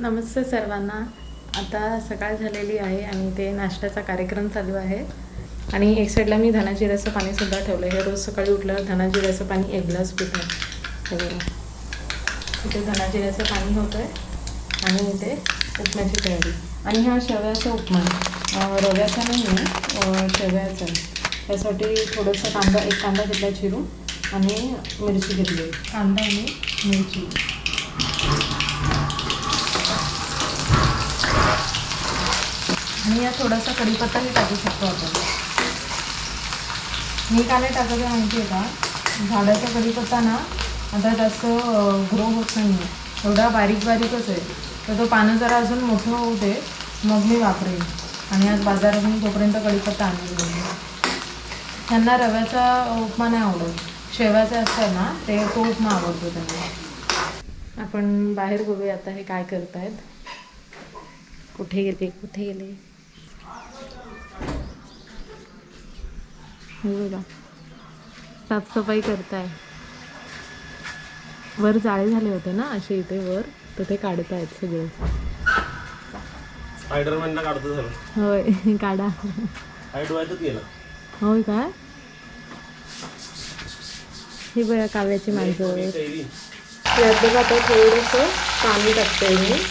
नमस्ते सर्वांना. आता सकाळ झालेली आहे आणि ते नाश्त्याचा कार्यक्रम चालू आहे. आणि एक साईडला मी धना जिऱ्याचं पाणीसुद्धा ठेवलं आहे. रोज सकाळी उठल्यावर धना जिऱ्याचं पाणी 1 ग्लास पितो. इथे धना जिऱ्याचं पाणी होतं आहे आणि इथे उपम्याची तयारी. आणि हा शेवयाचा उपमा रव्याचा नाही आहे, शेवयाचा आहे. त्यासाठी थोडंसं एक कांदा घेतला चिरून आणि मिरची घेतली. कांदा आणि मिरची आणि या थोडासा कढीपत्ताही टाकू शकतो आपण. मी का नाही टाकत आहे माहिती आहे का? झाडाचा कढीपत्ता ना आता जास्त ग्रो होत नाही आहे, एवढा बारीकच आहे. तर तो पानं जरा अजून मोठं होऊ दे, मग मी वापरेन. आणि आज बाजारातून तोपर्यंत कढीपत्ता आणून घेईन. त्यांना रव्याचा उपमा नाही आवडत, शेवयाचे असतात ना तो उपमा आवडतो त्यांना. आपण बाहेर बघूया आता हे काय करत आहेत. कुठे गेले बघा, साफसफाई करताय. वर जाळे झाले होते ना असे इथे वर, तर ते काढतायत सगळे. स्पायडरमॅनला काढतो झालं. होय, काढा. डोळ्यातच गेला. होय काय? हे बघा काव्याची मांजर. यात बघा आता थोडंसं पाणी टाकते मी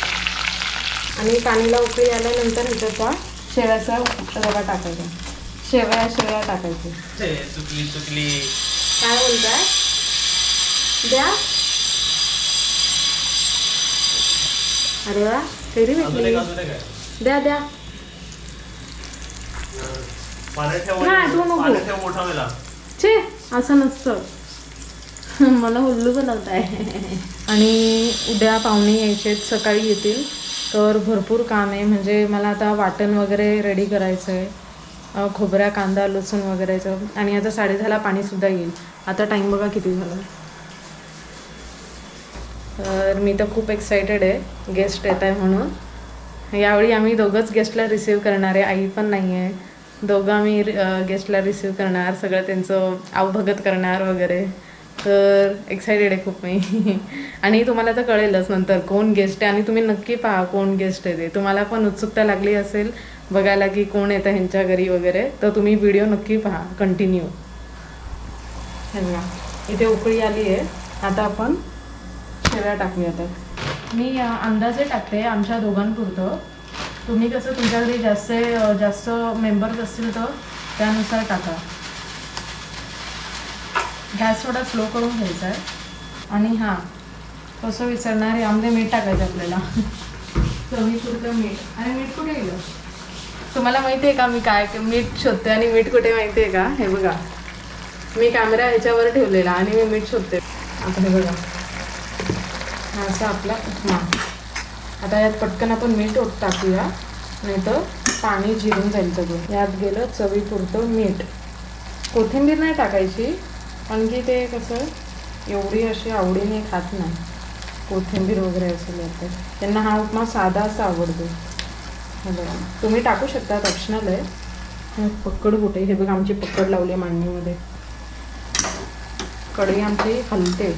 आणि पाणीला उकळी आल्यानंतर ह्याच्याचा शेवयाचा रवा टाकायचा. शेवया टाकायचे. चुकली काय बोलताय? द्या. अरे वा, कैरी भेटली. द्या. छे, असं नसतं. मला उल्लू बनवताय. आणि उद्या पाहुणे यायचे, सकाळी येतील. तर भरपूर काम आहे. म्हणजे मला आता वाटण वगैरे रेडी करायचं आहे, खोबऱ्या कांदा लसूण वगैरेचं. आणि आता 10:30ला पाणीसुद्धा येईल. आता टाईम बघा किती झाला. तर मी तर खूप एक्सायटेड आहे गेस्ट येत आहे म्हणून. यावेळी आम्ही दोघंच गेस्टला रिसीव करणार आहे, आई पण नाही आहे. दोघं आम्ही गेस्टला रिसीव करणार, सगळं त्यांचं आवभगत करणार वगैरे. तर एक्सायटेड आहे खूप मी. आणि तुम्हाला तर कळेलच नंतर कोण गेस्ट आहे. आणि तुम्ही नक्की पहा कोण गेस्ट आहे ते. तुम्हाला पण उत्सुकता लागली असेल बघायला की कोण येतं ह्यांच्या घरी वगैरे, तर तुम्ही व्हिडिओ नक्की पहा कंटिन्यू. हे बघा इथे उकळी आली आहे. आता आपण शेवया टाकूया. तर मी अंदाजे टाकते आमच्या दोघांपुरतं. तुम्ही कसं तुमच्या घरी जास्त मेंबर्स असतील तर त्यानुसार टाका. गॅस थोडा स्लो करून घ्यायचा आहे. आणि हां, कसं विसरणार आहे, यामध्ये मीठ टाकायचं आपल्याला. चवीपुरतं मीठ. आणि मीठ कुठे गेलं तुम्हाला माहिती आहे का? मी काय मीठ शोधते आणि मीठ कुठे माहिती आहे का? हे बघा, मी कॅमेरा ह्याच्यावर ठेवलेला आणि मी मीठ शोधते. आता हे बघा, हा असा आपला उपमा. आता यात पटकन आपण मीठ टाकूया, नाही तर पाणी जिरून जाईल सगळं. यात गेलं चवीपुरतं मीठ. कोथिंबीर नाही टाकायची, कारण की ते कसं एवढी अशी आवडीने खात नाही कोथिंबीर वगैरे असेल तर. त्यांना हा उपमा साधा असा आवडतो. हे बघा, तुम्ही टाकू शकता, ऑप्शनल आहे. पक्कड कुठे? हे बघा आमची पक्कड लावली मांडणीमध्ये. कढई आमची हलते.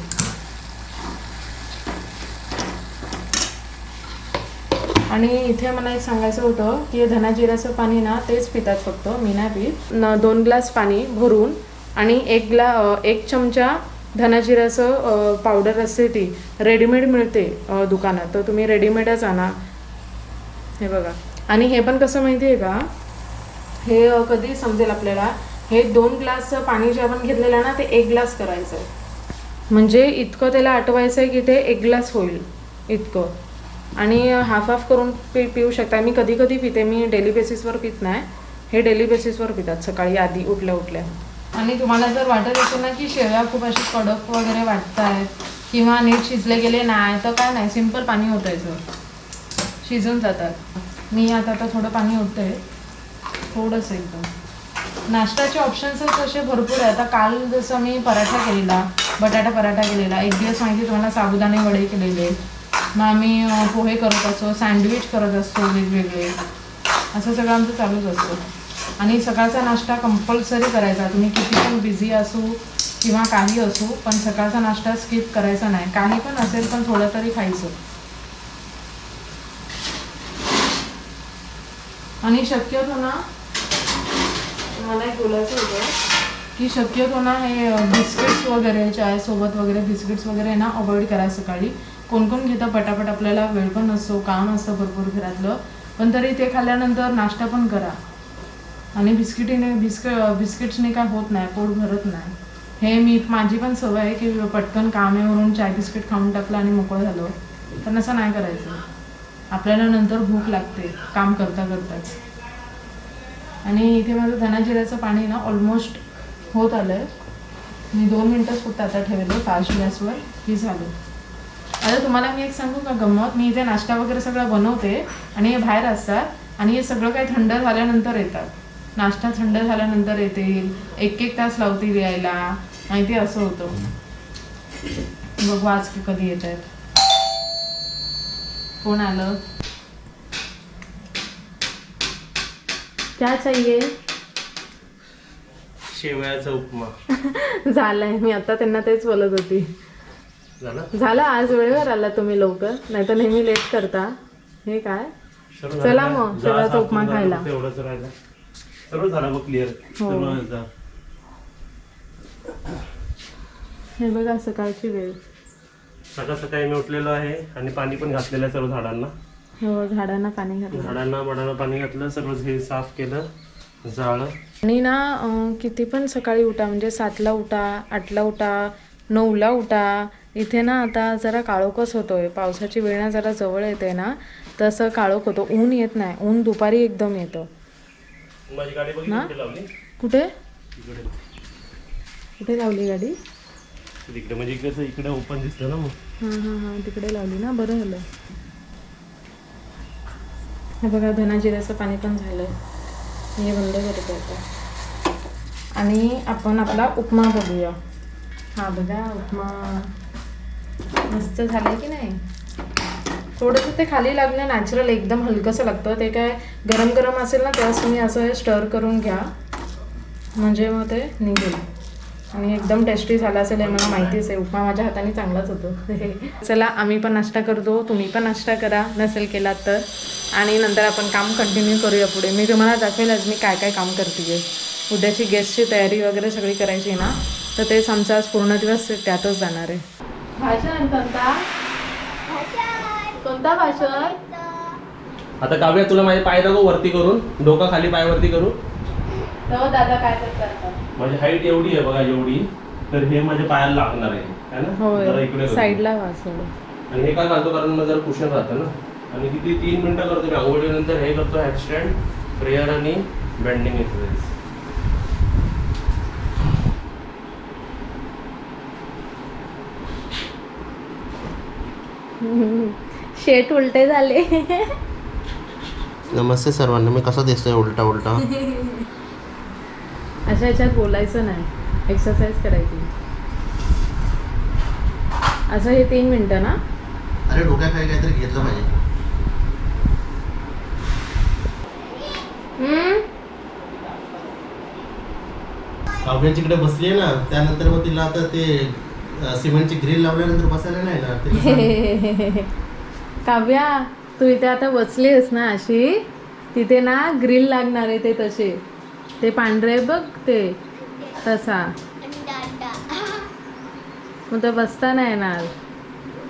आणि इथे मला एक सांगायचं होतं की धना जिऱ्याचं पाणी ना तेच पितात फक्त, मी नाही पीत. 2 ग्लास पाणी भरून आणि 1 चमचा धना जिऱ्याचं पावडर असते, ती रेडीमेड मिळते दुकानात, तर तुम्ही रेडीमेडच आणा. हे बघा. आणि हे पण कसं माहिती आहे का, हे कधी समजेल आपल्याला, हे 2 ग्लास पाणी जे आपण घेतलेलं आहे ना ते 1 ग्लास करायचं आहे. म्हणजे इतकं त्याला आटवायचं आहे की ते 1 ग्लास होईल इतकं. आणि हाफ करून पिऊ शकता. मी कधी पिते, मी डेली बेसिसवर पित नाही. हे डेली बेसिसवर पितात सकाळी आधी उठल्या. आणि तुम्हाला जर वाटत असेल ना की शेवया खूप अशी कडक वगैरे वाटत आहेत किंवा नीट शिजले गेले नाही, तर काय नाही, सिंपल पाणी ओतायचं, शिजून जातात. मी आता थोडं पाणी ओतते, थोडंसं एकदम. नाश्त्याचे ऑप्शन्सच असे भरपूर आहे. आता काल जसं मी पराठा केलेला, बटाटा पराठा केलेला. एक दिवस माहिती तुम्हाला साबुदाणे वडे केलेले. मग आम्ही पोहे करत असतो, सँडविच करत असतो वेगवेगळे. असं सगळं आमचं चालूच असतं. आणि सकाळचा नाश्ता कंपल्सरी करायचा. तुम्ही किती पण बिझी असू किंवा काही असू, पण सकाळचा नाश्ता स्किप करायचा नाही. काही पण असेल पण थोडं तरी खायचं. आणि शक्यतो ना मला एक बोलायचं होतं की शक्यतो ना हे बिस्किट्स वगैरे चायसोबत वगैरे बिस्किट्स वगैरे ना अवॉइड करा सकाळी. कोण कोण घेतं पटापट, आपल्याला वेळ पण नसतो, काम असतं भरपूर घरातलं, पण तरी ते खाल्ल्यानंतर नाश्ता पण करा. आणि बिस्किट्सने काय होत नाही, पोट भरत नाही. हे माझी पण सवय आहे की पटकन काम आहे म्हणून चाय बिस्किट खाऊन टाकलं आणि मोकळं झालं, पण असं नाही करायचं. आपल्याला नंतर भूक लागते काम करता करताच. आणि इथे माझं धना जिऱ्याचं पाणी ना ऑलमोस्ट होत आलं आहे. मी 2 मिनटंच फक्त आता ठेवलं फास्ट गॅसवर की झालं. आता तुम्हाला मी एक सांगू का गंमत, मी इथे नाश्ता वगैरे सगळं बनवते आणि हे बाहेर असतात आणि हे सगळं काही थंड झाल्यानंतर येतात. नाश्ता थंड झाल्यानंतर येतील, 1-1 तास लावतील यायला, माहिती असं होतं. बघू आज की कधी येत आहेत. कोण आलं? क्या चाहिए? शेवयाचा उपमा झालंय, मी आता त्यांना तेच बोलत होती. झालं आज वेळेवर आला तुम्ही लवकर, नाही तर नेहमी लेट करता. हे काय, चला मग शेवयाचा उपमा खायला. तेवढंच राहिलं, सर्व झालं मग क्लिअर. हे बघा सकाळची वेळ. सकाळी मी उठलेलो आहे आणि पाणी पण घातलेलं आहे सर्व झाडांना. हो, झाडांना पाणी घातलं, झाडांना पाणी घातलं, सर्व हे साफ केलं, जाळं. आणि ना किती पण सकाळी उठा, म्हणजे 7ला उठा, 8ला उठा, 9ला उठा. इथे ना आता जरा काळोखच होतोय, पावसाची वेळ ना जरा जवळ येते ना, तसं काळोख होतो. ऊन येत नाही, ऊन दुपारी एकदम येतं माझी गाडी बघ ना. इकडे लावली. कुठे कुठे लावली गाडी? तिकडे, म्हणजे कसं इकडे ओपन दिसतं ना मग. हां तिकडे लावली ना, बरं झालं. हे बघा धना जिऱ्याचं पाणी पण झालं, हे बंद करतो आता. आणि आपण आपला उपमा बघूया. हा बघा उपमा मस्त झालं की नाही. थोडंसं ते खाली लागलं, नॅचरल एकदम हलकंसं लागतं. ते काय गरम गरम असेल ना तेव्हाच तुम्ही असं स्टर करून घ्या, म्हणजे मग ते निघेल. आणि एकदम टेस्टी झाला असेल हे मला माहितीच आहे. उपमा माझ्या हाताने चांगलाच होतो. चला आम्ही पण नाश्ता करतो, तुम्ही पण नाश्ता करा नसेल केलात तर, आणि नंतर आपण काम कंटिन्यू करूया पुढे. मी तुम्हाला दाखवेल आज मी काय काय काम करते. उद्याची गेस्टची तयारी वगैरे सगळी करायची ना, तर तेच आमचा आज पूर्ण दिवस त्यातच जाणार आहे. भाषण कोणता भाषण? आता काव्या तुला माझे पाय दाखव वरती करून, डोका खाली पाय वरती करू. हो दादा काय करतात? माझी हाईट एवढी आहे बघा, एवढी, तर हे माझ्या पायाला लागणार आहे ना. जरा इकडे हो, साईडला वाचवलं. आणि हे काय घालतो कारण माझं जरा कुशन राहतं ना. आणि किती 3 मिनिटं करतो मी आंघोळीनंतर. हे करतो हॅडस्टँड, प्रेयर आणि बेंडिंग एक्सरसाइज. शेट उलटे झाले. नमस्ते सर्वांना. मी कसा दिसतोय उलटा उलटा? अशा ह्याच्यात बोलायचं नाही, एक्सरसाइज करायची. असं हे 3 मिनिटं ना. अरे डोक्याखाली काहीतरी घेतलं पाहिजे. काव्या तिकडे बसली आहे ना, त्यानंतर मग तिला आता ते सिमेंटची ग्रिल लावल्यानंतर बसायला नाही ना. काव्या तू इथे आता बसलीस ना अशी, तिथे ना ग्रिल लागणार आहे. ते तसे ते पांढरे बघ, ते तसा मग तर बसता नाही येणार.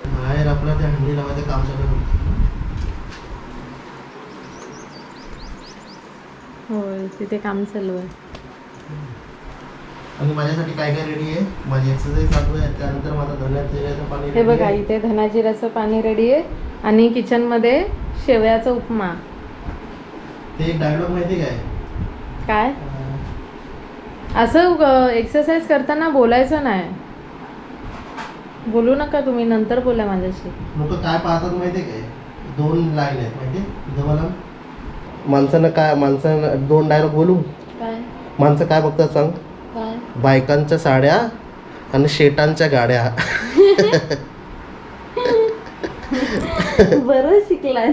बाहेर आपला त्या हंडी लावायचं काम चालू. होय तिथे काम चालू आहे. आणि माझ्यासाठी काय काय रेडी आहे, माझी एक्सरसाइज चालू आहे, त्यानंतर माझा धना जिऱ्याचं पाणी. हे बघा इथे धना जिऱ्याचं पाणी रेडी आहे आणि किचनमध्ये शेवयाचा उपमा. ते एक डायलॉग माहिती काय? काय? असं एक्सरसाइज करताना बोलायचं नाही. बोलू नका तुम्ही, नंतर बोला माझ्याशी. लोक काय पाहतात माहिती काय? 2 लाईन आहेत माहिती तुम्हाला. माणसानं 2 डायलॉग बोलू. काय माणसं काय बघतात सांग? काय? बायकांच्या साड्या आणि शेटांच्या गाड्या. बरं शिकलाय.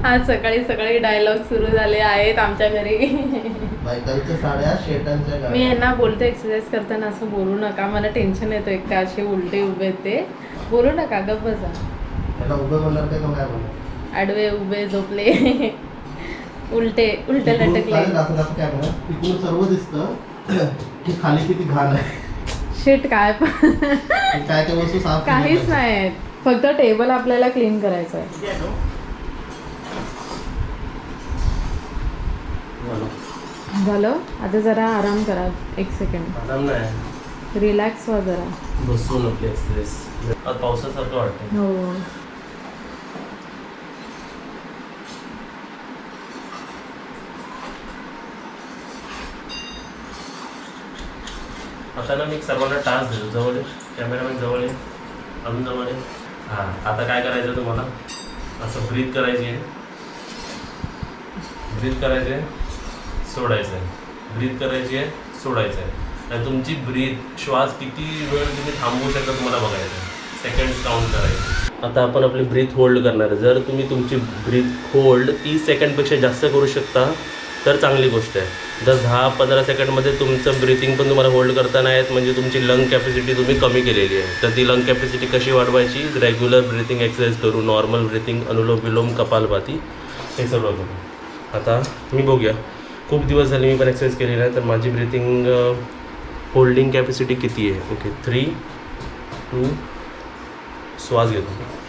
आज सकाळी सकाळी डायलॉग सुरू झाले आहेत आमच्या घरी. बायकांच्या साड्या शेटांच्या गाड्या. मी यांना बोलते एक्सरसाइज करताना असं बोलू नका, मला टेन्शन येतं. एकटा असे उलटे उभे ते बोलू नका, गप्प बसा. त्याला उभं बोलणार काय काय बोलणार? आडवे उभे झोपले उलटे उलटे लटकले. कॅमेरा तिकडून सर्व दिसतं की खाली किती घाण आहे. शिट काय पण काय त्या वस्तू साफ काहीच नाही, फक्त टेबल आपल्याला क्लीन करायचं आहे. झालं. आता जरा आराम करा, 1 सेकंड आराम नाही, रिलॅक्स व्हा जरा. बसून आपली एक्सरसाइज. आज पावसासारखं वाटतं. हो. आता ना मी सर्वांना टास्क देतो. जवळ कॅमेरामॅन जवळ आहे, अजून जवळ आहे. हां, आता काय करायचं तुम्हाला, असं ब्रीथ करायची आहे, ब्रीथ करायचं आहे, सोडायचं आहे, ब्रीथ करायची आहे, सोडायचं आहे. आणि तुमची ब्रीथ, श्वास किती वेळ तुम्ही थांबवू शकता तुम्हाला बघायचं आहे, सेकंड्स काउंट करायचे. आता आपण आपली ब्रीथ होल्ड करणार आहे. जर तुम्ही तुमची ब्रीथ होल्ड 30 सेकंडपेक्षा जास्त करू शकता तर चांगली गोष्ट आहे. जर 10-15 सेकंडमध्ये तुमचं ब्रीथिंग पण तुम्हाला होल्ड करता नाही येत, म्हणजे तुमची लंग कॅपॅसिटी तुम्ही कमी केलेली आहे. तर ती लंग कॅपॅसिटी कशी वाढवायची, रेग्युलर ब्रीथिंग एक्सरसाइज करू, नॉर्मल ब्रीथिंग, अनुलोम विलोम, कपालभाती, हे सर्व करू. आता मी बघूया, खूप दिवस झाले मी पण एक्सरसाइज केलेली आहे, तर माझी ब्रीथिंग होल्डिंग कॅपॅसिटी किती आहे. ओके, 3, 2, श्वास घेतो.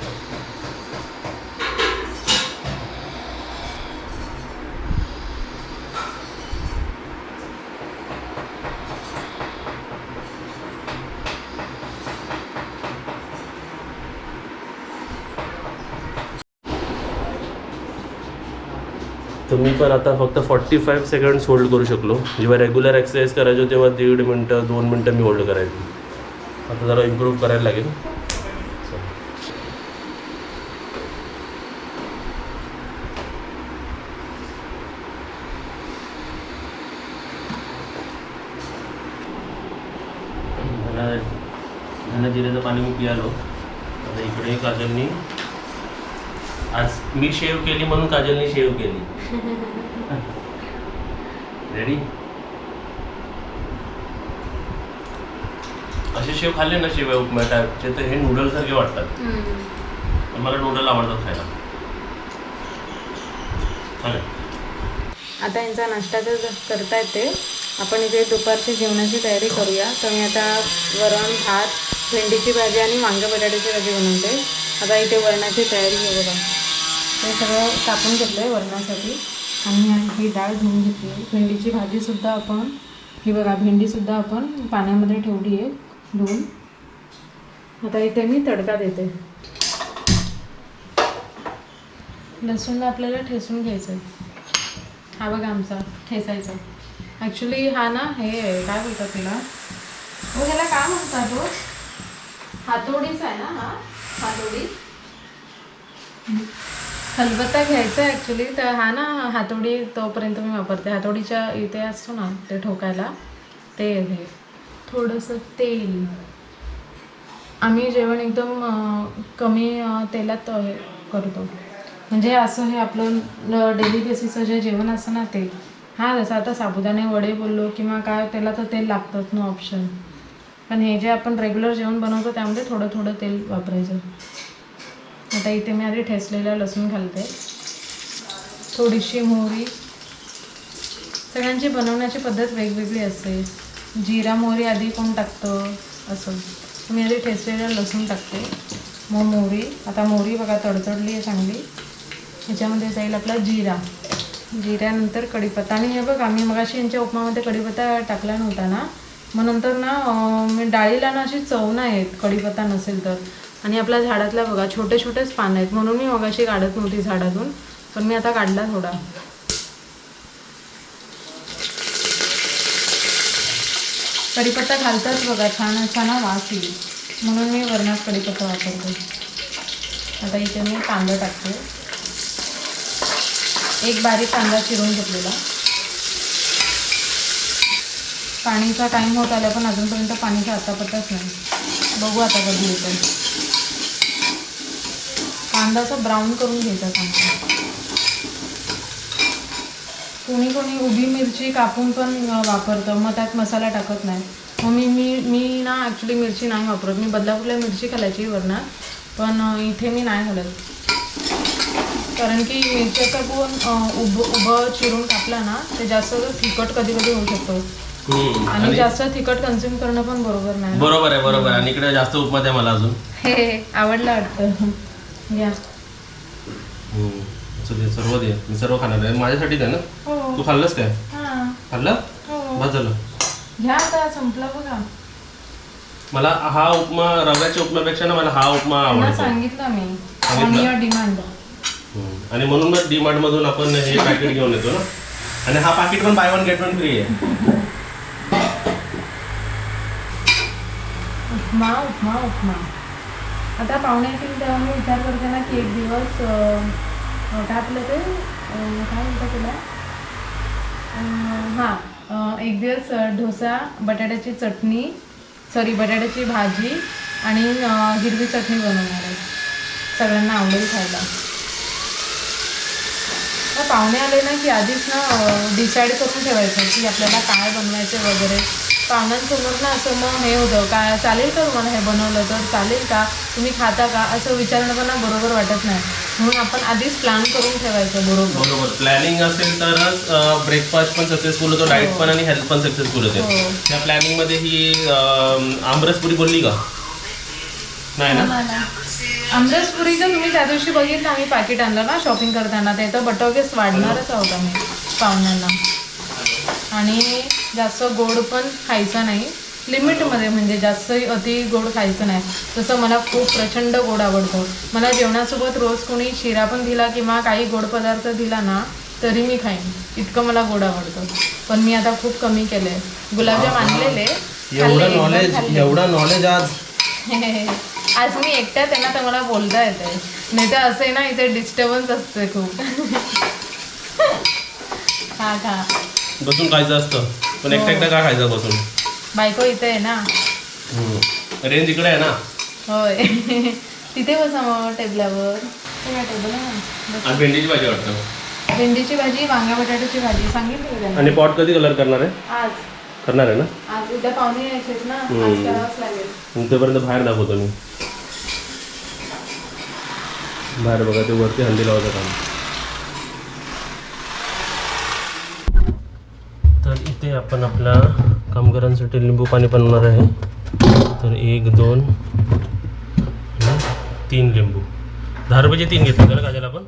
तुम्ही पण आता फक्त 45 सेकंड्स होल्ड करू शकलो. जेव्हा रेग्युलर एक्सरसाइज करायचो तेव्हा 1.5 मिनटं 2 मिनटं मी होल्ड करायचो. आता जरा इम्प्रूव्ह करायला लागेल. जिऱ्याचं पाणी मी पियालो. आता इकडे काजलनी, आज मी शेव केली म्हणून काजलनी शेव केली. रेडी. असे शेव खाल्ले ना शेव उपमा टाईपचे, तर हे नूडल सारखे वाटतात. मला नूडल आवडतात खायला. चालेल. आता यांचा नाश्ता जर करता येते, आपण इथे दुपारच्या जेवणाची तयारी करूया. तर मी आता वरण, भात, भेंडीची भाजी आणि वांगे बटाट्याची भाजी बनवते. आता इथे वरणाची तयारी आहे बघा. ते सगळं कापून घेतलं आहे वरणासाठी, आणि ही डाळ धुवून घेतली आहे. भेंडीची भाजीसुद्धा आपण, ही बघा भेंडीसुद्धा आपण पाण्यामध्ये ठेवली आहे धुवून. आता इथे मी तडका देते. लसूण आपल्याला ठेचून घ्यायचं आहे. हा बघा आमचा ठेचायचा. ॲक्च्युली हा ना, हे काय बोलतात तिला, हो ह्याला काय म्हणतात हो, हातोडीच आहे ना, हा हातोडी. खलबत्ता घ्यायचा आहे ॲक्च्युली. तर हा ना हातोडी तोपर्यंत मी वापरते. हातोडीच्या इथे असतो ना ते ठोकायला, ते हे थोडंसं तेल. आम्ही जेवण एकदम कमी तेलात हे करतो, म्हणजे असं हे आपलं डेली बेसिसचं जे जेवण असतं ना ते. हां, जसं आता साबुदाणे वडे बोललो किंवा काय, त्याला तर तेल लागतंच, नो ऑप्शन. पण हे जे आपण रेग्युलर जेवण बनवतो त्यामध्ये थोडं थोडं तेल वापरायचं. आता इथे मी आधी ठेचलेलं लसूण घालते, थोडीशी मोहरी. सगळ्यांची बनवण्याची पद्धत वेगवेगळी असते. जिरा मोहरी आधी कोण टाकतं असं, मी आधी ठेचलेलं लसूण टाकते, मग मोहरी. आता मोहरी बघा तडतडली आहे चांगली. ह्याच्यामध्ये जाईल आपला जिरा, जिऱ्यानंतर कढीपत्ता. आणि हे बघा मी मगाशी यांच्या उपमामध्ये कढीपत्ता टाकला नव्हता ना, मग नंतर ना मी डाळीला ना अशी चव नाही येत कढीपत्ता नसेल तर. आणि आपल्या झाडातला बघा छोटे छोटेच पानं आहेत, म्हणून मी मगाशी काढत नव्हती झाडातून, पण मी आता काढला थोडा. कढीपत्ता घालताच बघा छान असा ना वास येईल, म्हणून मी वरणात कढीपत्ता वापरते. आता इथे मी कांदा टाकते, एक बारीक कांदा चिरून घेतलेला. पाणीचा टाईम होत आला पण अजूनपर्यंत पाणीचा अत्तापत्ताच नाही. बघू आता कधी येतं. कांदाचा ब्राऊन करून घ्यायचा कांदा. कोणी कोणी उभी मिरची कापून पण वापरतं, मग त्यात मसाला टाकत नाही. मग मी ना ॲक्च्युली मिरची नाही वापरत. मी बदलापूरला मिरची घालायची वरणात, पण इथे मी नाही घालत. कारण की मिरच्याचा पण उभं चिरून कापला ना ते जास्त तिखट कधी कधी होऊ शकतो आणि जास्त तिखट कन्झ्युम करणं पण बरोबर नाही. बरोबर आहे. आणि इकडे जास्त उपमा द्या मला अजून. हे आवडलं वाटतं. या सर्व दे, मी सर्व खाणार आहे. माझ्यासाठी द्या ना. हो. तू खाल्लंस काय? हां खाल्लं? हो. बस झालं. घ्या आता संपलं बघा. मला हा उपमा रव्याच्या उपमापेक्षा ना मला हा उपमा त्यांना आवडतो. सांगितलं मी ऑन युअर डिमांड. आणि म्हणून मग डीमार्ट मधून आपण हे पॅकेट घेऊन येतो ना. आणि हा पॅकेट पण by one get one free आहे. उपमा आता पाहुणे येतील तेव्हा मी विचार करते ना की एक दिवस काय आपलं ते काय म्हणतात तुला एक दिवस डोसा, बटाट्याची चटणी बटाट्याची भाजी आणि हिरवी चटणी बनवणार आहे. सगळ्यांना आवडेल खायला. तर पाहुणे आले ना की आधीच ना डिसाईड करून ठेवायचं की आपल्याला काय बनवायचं वगैरे. पाहुण्यांसमोर ना असं मग हे होतं काय चालेल का तुम्हाला हे बनवलं तर चालेल का, तुम्ही खाता का असं विचारणं पण ना बरोबर वाटत नाही. म्हणून आपण आधीच प्लॅन करून ठेवायचं. बरोबर प्लॅनिंग असेल तरच ब्रेकफास्ट पण सक्सेसफुल होतो, डाएट पण आणि हेल्थ पण सक्सेसफुल होते. त्या प्लॅनिंग मध्ये ही आमरसपुरी बोलली का नाही ना? आमरसपुरीचं तुम्ही त्या दिवशी बघितलं आम्ही पॅकेट आणलं ना शॉपिंग करताना, ते तर बटोगेस वाढणारच आहोत आम्ही पाहुण्यांना. आणि जास्त गोड पण खायचं नाही, लिमिटमध्ये, म्हणजे जास्त अति गोड खायचं नाही. जसं मला खूप प्रचंड गोड आवडतं. मला जेवणासोबत रोज कोणी शिरा पण दिला किंवा काही गोड पदार्थ दिला ना तरी मी खाईन, इतकं मला गोड आवडतं. पण मी आता खूप कमी केलं आहे. गुलाबजाम आणलेले, एवढा नॉलेज आज मी एकट्यात आहे ना तर मला बोलता येते, नाही तर असं आहे ना इथे डिस्टर्बन्स असते खूप. खा बसून खायचं असतं पण एकटा काय खायचं बसून. बायको इथे आहे ना, रेंज इकडे आहे ना. होय. तिथे बसा मग टेबलावर. टेबल आहे ना. आणि भेंडीची भाजी वाटतं. भेंडीची भाजी, वांग्या बटाट्याची भाजी सांगितली का? आणि पॉट कधी कलर करणार आहे? आज करणार आहे ना. आज उद्या पाहुणे यायचेत ना, आज करावंच लागेल. तोपर्यंत बाहेर दाखवतो मी. बाहेर बघा ते वरती हंडी लावायचं काम. तर इथे आपण आपल्या कामगारांसाठी लिंबू पाणी बनवणार आहे. तर 1, 2, 3 लिंबू. 10 रुपयाचे 3 घेतले का काजल आपण?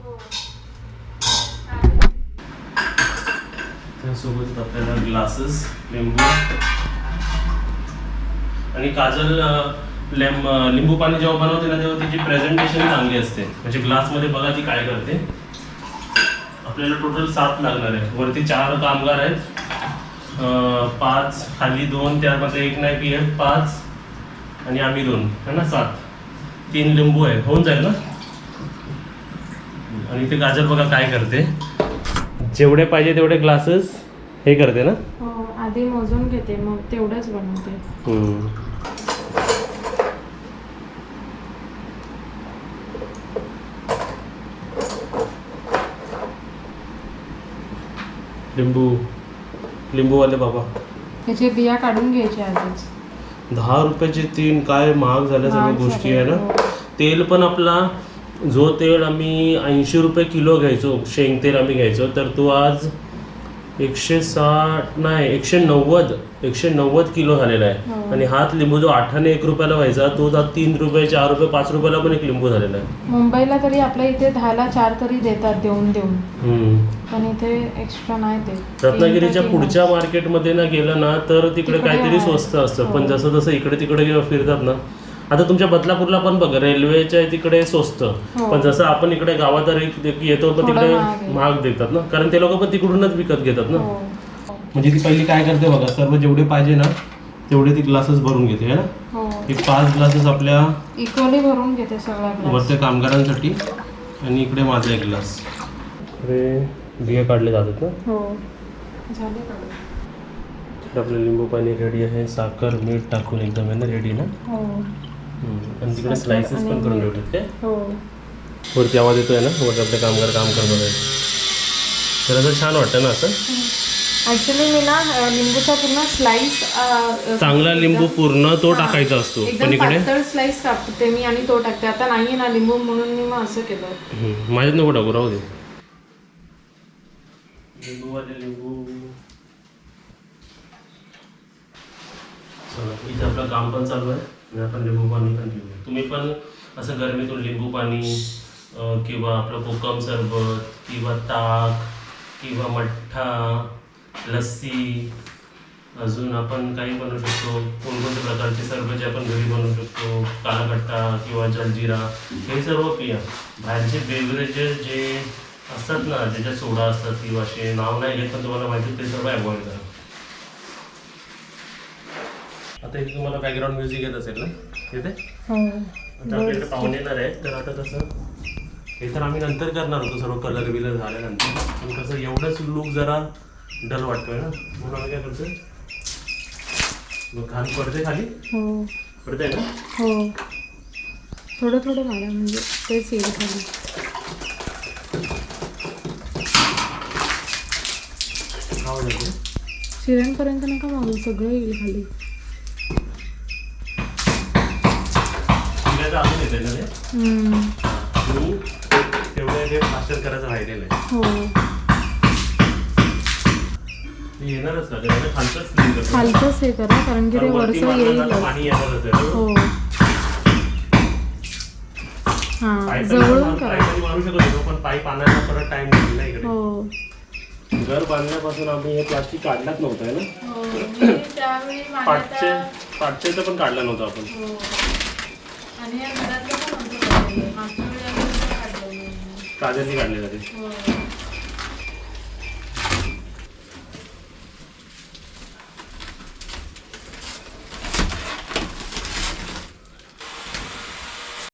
त्यासोबत आपल्याला ग्लासेस, लिंबू आणि काजल लिंबू पाणी जेव्हा बनवते ना तेव्हा तिची प्रेझेंटेशन चांगली असते. म्हणजे ग्लासमध्ये बघा ती काय करते. आपल्याला टोटल 7 लागणार आहे. वरती 4 कामगार आहेत, 5 खाली 2, त्यामध्ये 1 नाही पी 5 आणि आम्ही 2 है ना, 7. 3 लिंबू आहे, होऊन जाईल ना. आणि ते काजल बघा काय करते, जेवढे पाहिजे तेवढे ग्लासेस हे करते ना. हो, आधी मोजून घेते मग तेवढंच बनवते. लिंबूवाले बाबा, त्याचे बिया काढून घ्यायचे आधीच. 10 रुपयाचे 3, काय महाग झाल्या सगळ्या गोष्टी आहे ना. तेल पण आपला जो तेल आम्ही 80 रुपये किलो घ्यायचो, शेंग तेल आम्ही घ्यायचो, तर तो आज 190 किलो झालेला आहे. आणि हात लिंबू जो 8 आणि 1 रुपयाला व्हायचा तो 3 रुपये, 4 रुपये, 5 रुपयाला पण एक लिंबू झालेला आहे. मुंबईला तरी आपल्या इथे 10ला 4 तरी देतात देऊन पण इथे एक्स्ट्रा नाही देत. रत्नागिरीच्या पुढच्या मार्केटमध्ये ना गेलं ना तर तिकडे काहीतरी स्वस्त असतं. पण जसं जसं इकडे तिकडे फिरतात ना, आता तुमच्या बदलापूरला पण बघ रेल्वेच्या तिकडे स्वस्त, पण जसं आपण इकडे गावात येतो तर तिकडे महाग देतात ना, कारण ते लोक पण तिकडूनच विकत घेतात ना. म्हणजे ती पहिली काय करते बघा, सर्व जेवढे पाहिजे ना तेवढे ती ग्लासेस भरून घेते है ना. एक 5 ग्लासेस आपल्या इक्वली भरून घेते सगळ्या वरच्या कामगारांसाठी आणि इकडे माझा 1 ग्लास. बिया काढले जातात ना. हो झाले काढून. तर आपलं लिंबू पाणी रेडी आहे. साखर मीठ टाकून एकदम आहे ना रेडी ना. हो. आणि तिकडे स्लाइसेस पण करून ठेवतात काय. हो. वरती आवाज येतोय ना, वरती आपले कामगार काम करत आहेत. तर असं छान वाटतं ना असं. ऍक्च्युली मी ना लिंबूचा पूर्ण स्लाइस चांगला लिंबू पूर्ण तो टाकायचा असतो, पण एकदम इकडे पातळ स्लाइस कापते मी आणि तो टाकते. आता नाहीये ना लिंबू म्हणून मी मग असं केलं. माझ्यात नको टाकू, राहू दे. लिंबूवाले लिंबू. चला, इथे आपलं काम पण चालू आहे आणि आपण लिंबू पाणी पण पिऊया. तुम्ही पण असं गरमीतून लिंबू पाणी किंवा आपलं कोकम सरबत किंवा ताक किंवा मठ्ठा, लस्सी, अजून आपण काही बनवू शकतो. कोणकोणत्या प्रकारचे सरबत आपण घरी बनवू शकतो, कालाकट्टा किंवा जलजिरा, हे सर्व पिया. बाहेरचे बेवरेजेस जे असतात ना, ज्याच्यात सोडा असतात किंवा असे नाव नाही घेत पण तुम्हाला माहिती, ते सर्व अवॉइड करा. आता इथे तुम्हाला बॅकग्राऊंड म्युझिक येत असेल ना तिथे. आता आपल्याकडे पाहुणे येणार आहेत, तर आता कसं हे तर आम्ही नंतर करणार होतो सर्व कलर बिलर झाल्यानंतर, पण कसं एवढंच लुक जरा डल वाटतोय ना, म्हणून आम्ही काय करतोय, मग खाली पडते, खाली हो पडते ना. हो थोडं थोडं मारा म्हणजे तेच येईल खाली. शिऱ्यांपर्यंत नका मागू, सगळं येईल खाली. अजून येते ना ते, मी तेवढं ते फास्टर करायचं राहिलेलं आहे. हो मी येणारच का त्याला खालचंच क्लीन करतो. खालचंच हे करा, कारण की ते वरती वरचं मारलं येईल. तर पाणी येणारच आहे. हो हां पाईप जवळून करा. मारू शकत होतो, पण पाईप आणायला परत टाइम लागेल ना इकडे. हो घर बांधण्यापासून आम्ही हे प्लास्टिक काढलाच नव्हतं आहे ना. हो मी त्यावेळी पाठचे पण काढलं नव्हतं आपण. हो आणि या घरातलं पण नव्हतं काढलेलं. मागच्या वेळी आम्ही नव्हतं काढलेलं. कागदही काढले जाते. हो